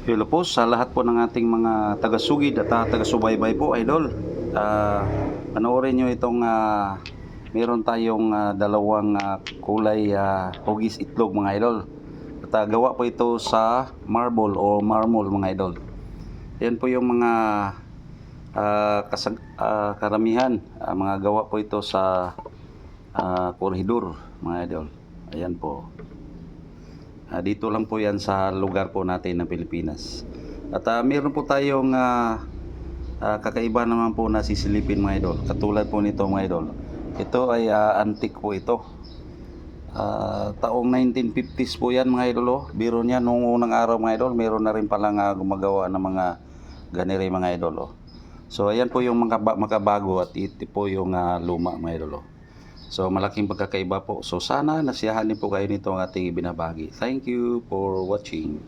Hello po sa lahat po ng ating mga taga-sugid at taga-subaybay po, idol. Panoorin nyo itong meron tayong dalawang kulay hugis itlog mga idol. At gawa po ito sa marble o marmol mga idol. Yan po yung mga karamihan. Mga gawa po ito sa korhidor mga idol. Ayan po. Dito lang po yan sa lugar po natin ng Pilipinas. At meron po tayong kakaiba naman po na sisilipin mga idol. Katulad po nito mga idol. Ito ay antique po ito. Taong 1950s po yan mga idol. Oh. Biro niya nung unang araw mga idol. Meron na rin palang gumagawa ng mga ganire mga idol. Oh. So ayan po yung makabago at ito po yung luma mga idol. Oh. So malaking pagkakaiba po. So sana nasiyahan din po kayo nito ang ating ibinabagi. Thank you for watching.